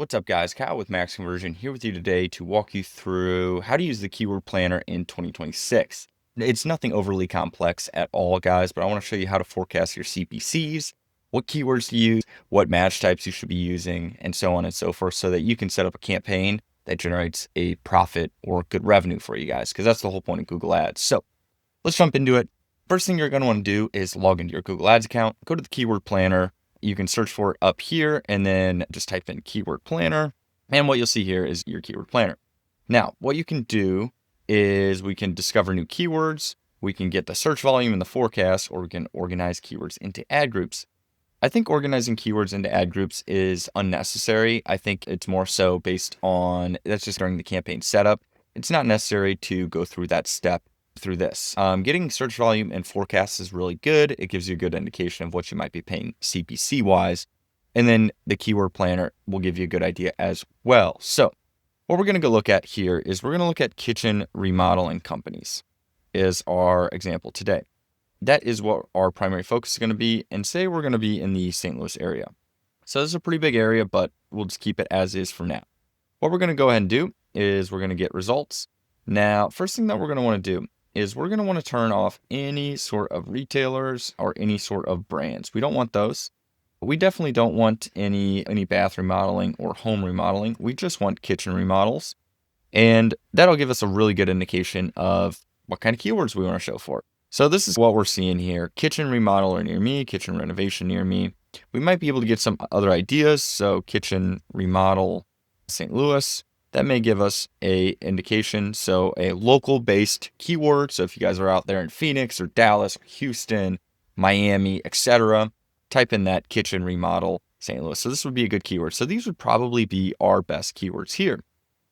What's up, guys? Kyle with Max Conversion here with you today to walk you through how to use the keyword planner in 2026. It's nothing overly complex at all, guys, but I want to show you how to forecast your CPCs, what keywords to use, what match types you should be using, and so on and so forth, so that you can set up a campaign that generates a profit or good revenue for you guys, because that's the whole point of Google Ads. So let's jump into it. First thing you're going to want to do is log into your Google Ads account, go to the keyword planner. You can search for it up here and then just type in keyword planner. And what you'll see here is your keyword planner. Now, what you can do is we can discover new keywords. We can get the search volume and the forecast, or we can organize keywords into ad groups. I think organizing keywords into ad groups is unnecessary. I think it's more so based on, that's just during the campaign setup. It's not necessary to go through that step through this. Getting search volume and forecasts is really good. It gives you a good indication of what you might be paying CPC wise. And then the keyword planner will give you a good idea as well. So what we're going to go look at here is we're going to look at kitchen remodeling companies is our example today. That is what our primary focus is going to be. And say we're going to be in the St. Louis area. So this is a pretty big area, but we'll just keep it as is for now. What we're going to go ahead and do is we're going to get results. Now, first thing that we're going to want to do is we're going to want to turn off any sort of retailers or any sort of brands. We don't want those. We definitely don't want any bath remodeling or home remodeling. We just want kitchen remodels. And that'll give us a really good indication of what kind of keywords we want to show for. So this is what we're seeing here. Kitchen remodeler near me, kitchen renovation near me. We might be able to get some other ideas. So kitchen remodel St. Louis. That may give us a indication. So a local based keyword. So if you guys are out there in Phoenix or Dallas or Houston, Miami, etc., type in that kitchen remodel St. Louis. So this would be a good keyword. So these would probably be our best keywords here.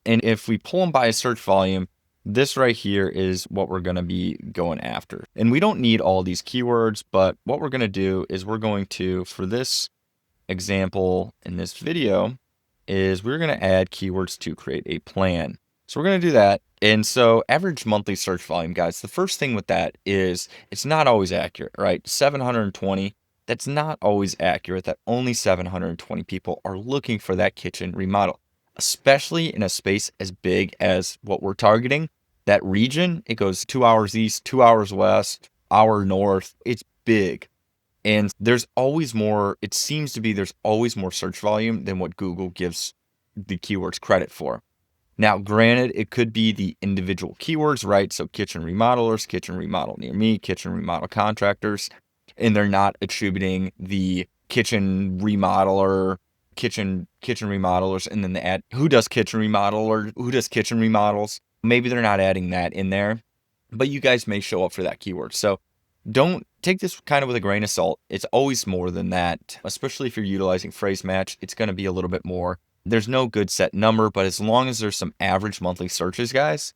And if we pull them by a search volume, this right here is what we're going to be going after. And we don't need all these keywords, but what we're going to do is we're going to, for this example in this video, is we're going to add keywords to create a plan. So we're going to do that. And so average monthly search volume, guys, the first thing with that is it's not always accurate, right? 720, that's not always accurate, that only 720 people are looking for that kitchen remodel, especially in a space as big as what we're targeting. That region, it goes 2 hours east, 2 hours west, hour north. It's big. And there's always more, it seems to be there's always more search volume than what Google gives the keywords credit for. Now, granted, it could be the individual keywords, right? So kitchen remodelers, kitchen remodel near me, kitchen remodel contractors, and they're not attributing the kitchen remodeler, kitchen remodelers, and then the ad, who does kitchen remodel or who does kitchen remodels. Maybe they're not adding that in there, but you guys may show up for that keyword. So don't take this kind of with a grain of salt. It's always more than that, especially if you're utilizing phrase match. It's going to be a little bit more. There's no good set number, but as long as there's some average monthly searches, guys,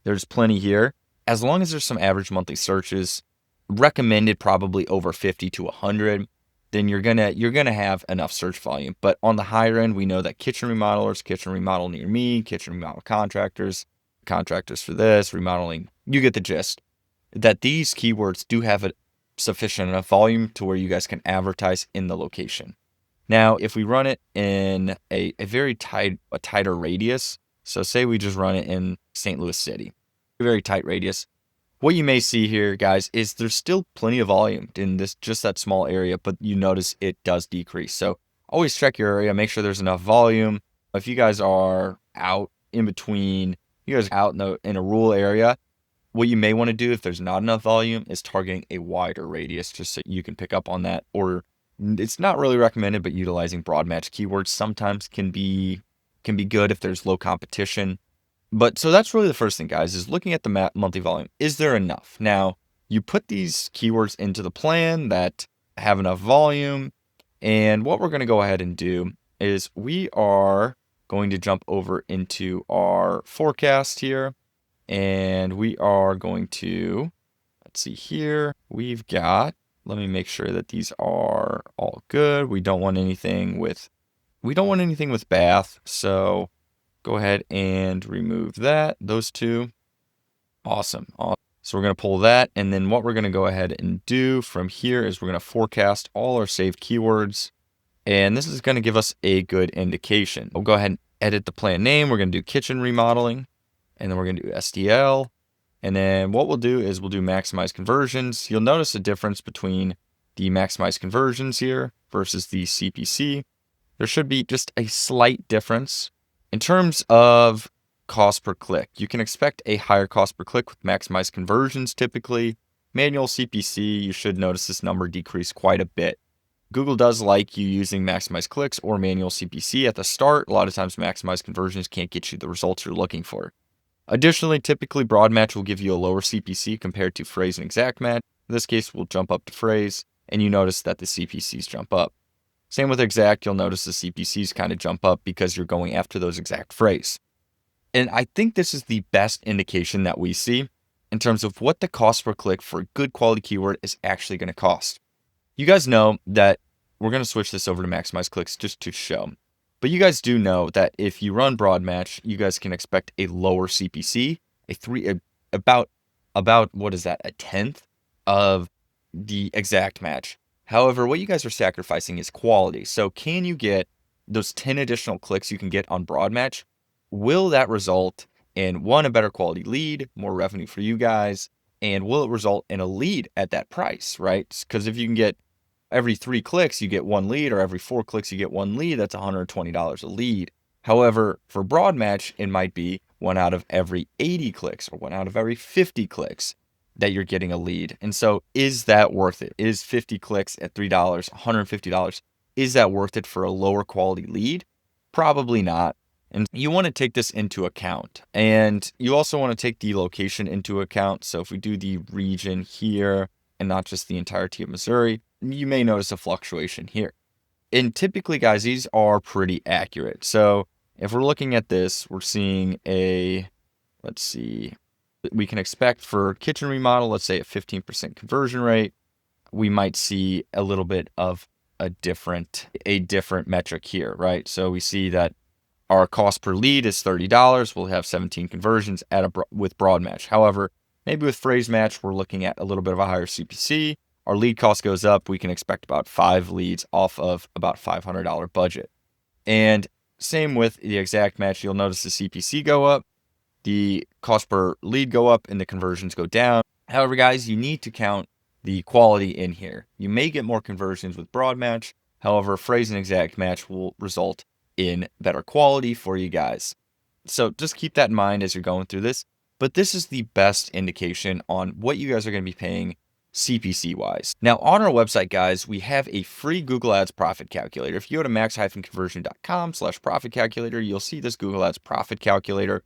there's plenty here. As long as there's some average monthly searches, recommended probably over 50 to 100, then you're gonna have enough search volume. But on the higher end, we know that kitchen remodelers, kitchen remodel near me, kitchen remodel contractors for this, remodeling, you get the gist. That these keywords do have a sufficient enough volume to where you guys can advertise in the location. Now, if we run it in a very tighter radius, so say we just run it in St. Louis City, a very tight radius, what you may see here, guys, is there's still plenty of volume in this, just that small area, but you notice it does decrease. So always check your area, make sure there's enough volume. If you guys are out in between, you guys are out in a rural area, what you may want to do if there's not enough volume is targeting a wider radius just so you can pick up on that. Or it's not really recommended, but utilizing broad match keywords sometimes can be good if there's low competition. But so that's really the first thing, guys, is looking at the monthly volume. Is there enough? Now, you put these keywords into the plan that have enough volume. And what we're going to go ahead and do is we are going to jump over into our forecast here. And we are going to, let's see here, we've got, let me make sure that these are all good. We don't want anything with bath. So go ahead and remove those two. Awesome. So we're going to pull that. And then what we're going to go ahead and do from here is we're going to forecast all our saved keywords. And this is going to give us a good indication. We'll go ahead and edit the plan name. We're going to do kitchen remodeling, and then we're going to do STL. And then what we'll do is we'll do maximize conversions. You'll notice a difference between the maximize conversions here versus the CPC. There should be just a slight difference. In terms of cost per click, you can expect a higher cost per click with maximize conversions typically. Manual CPC, you should notice this number decrease quite a bit. Google does like you using maximize clicks or manual CPC at the start. A lot of times maximize conversions can't get you the results you're looking for. Additionally, typically broad match will give you a lower CPC compared to phrase and exact match. In this case, we'll jump up to phrase, and you notice that the CPCs jump up. Same with exact, you'll notice the CPCs kind of jump up because you're going after those exact phrase. And I think this is the best indication that we see in terms of what the cost per click for a good quality keyword is actually going to cost. You guys know that we're going to switch this over to maximize clicks just to show. But you guys do know that if you run broad match, you guys can expect a lower CPC, about what is that, a tenth of the exact match. However, what you guys are sacrificing is quality. So can you get those 10 additional clicks you can get on broad match? Will that result in one, a better quality lead, more revenue for you guys, and will it result in a lead at that price, right? Because if you can get every 3 clicks, you get 1 lead, or every 4 clicks, you get 1 lead, that's $120 a lead. However, for broad match, it might be 1 out of every 80 clicks or 1 out of every 50 clicks that you're getting a lead. And so is that worth it? Is 50 clicks at $3, $150, is that worth it for a lower quality lead? Probably not. And you want to take this into account. And you also want to take the location into account. So if we do the region here and not just the entirety of Missouri, you may notice a fluctuation here. And typically, guys, these are pretty accurate. So if we're looking at this, we're seeing let's see, we can expect for kitchen remodel, let's say a 15% conversion rate. We might see a little bit of a different metric here, right? So we see that our cost per lead is $30. We'll have 17 conversions with broad match. However, maybe with phrase match, we're looking at a little bit of a higher CPC. Our lead cost goes up. We can expect about 5 leads off of about $500 budget. And same with the exact match. You'll notice the CPC go up, the cost per lead go up, and the conversions go down. However, guys, you need to count the quality in here. You may get more conversions with broad match. However, phrase and exact match will result in better quality for you guys. So just keep that in mind as you're going through this. But this is the best indication on what you guys are going to be paying CPC wise. Now on our website, guys, we have a free Google Ads profit calculator. If you go to max-conversion.com/profit calculator, you'll see this Google Ads profit calculator.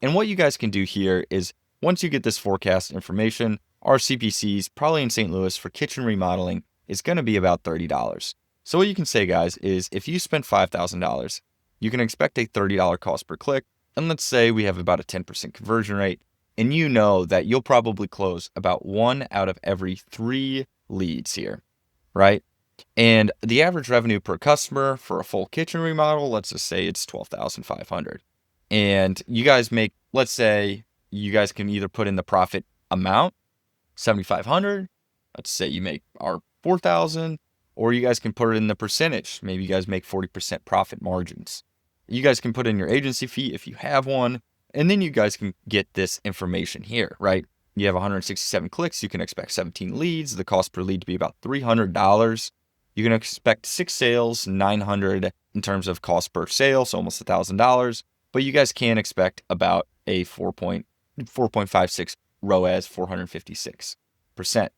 And what you guys can do here is once you get this forecast information, our CPCs probably in St. Louis for kitchen remodeling is going to be about $30. So what you can say, guys, is if you spend $5,000, you can expect a $30 cost per click. And let's say we have about a 10% conversion rate. And you know that you'll probably close about 1 out of every 3 leads here, right? And the average revenue per customer for a full kitchen remodel, let's just say it's $12,500. And you guys make, let's say you guys can either put in the profit amount, $7,500. Let's say you make our $4,000. Or you guys can put it in the percentage. Maybe you guys make 40% profit margins. You guys can put in your agency fee if you have one. And then you guys can get this information here, right? You have 167 clicks. You can expect 17 leads. The cost per lead to be about $300. You can expect 6 sales, $900 in terms of cost per sale, so almost $1,000. But you guys can expect about a 4.56 ROAS, 456%.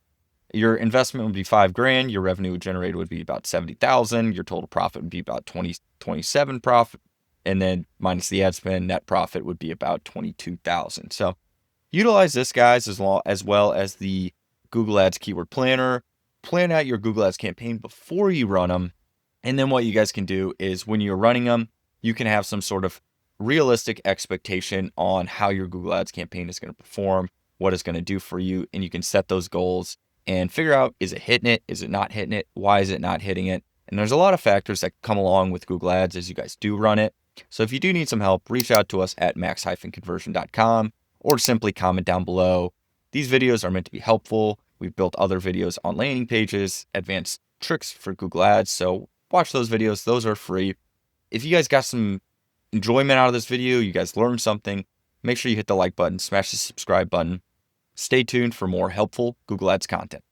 Your investment would be $5,000. Your revenue generated would be about $70,000. Your total profit would be about 27 profit, and then minus the ad spend, net profit would be about $22,000. So utilize this, guys, as well as the Google Ads Keyword Planner. Plan out your Google Ads campaign before you run them, and then what you guys can do is when you're running them, you can have some sort of realistic expectation on how your Google Ads campaign is going to perform, what it's going to do for you, and you can set those goals and figure out, is it hitting it? Is it not hitting it? Why is it not hitting it? And there's a lot of factors that come along with Google Ads as you guys do run it. So if you do need some help, reach out to us at max-conversion.com or simply comment down below. These videos are meant to be helpful. We've built other videos on landing pages, advanced tricks for Google Ads. So watch those videos. Those are free. If you guys got some enjoyment out of this video, you guys learned something, make sure you hit the like button, smash the subscribe button. Stay tuned for more helpful Google Ads content.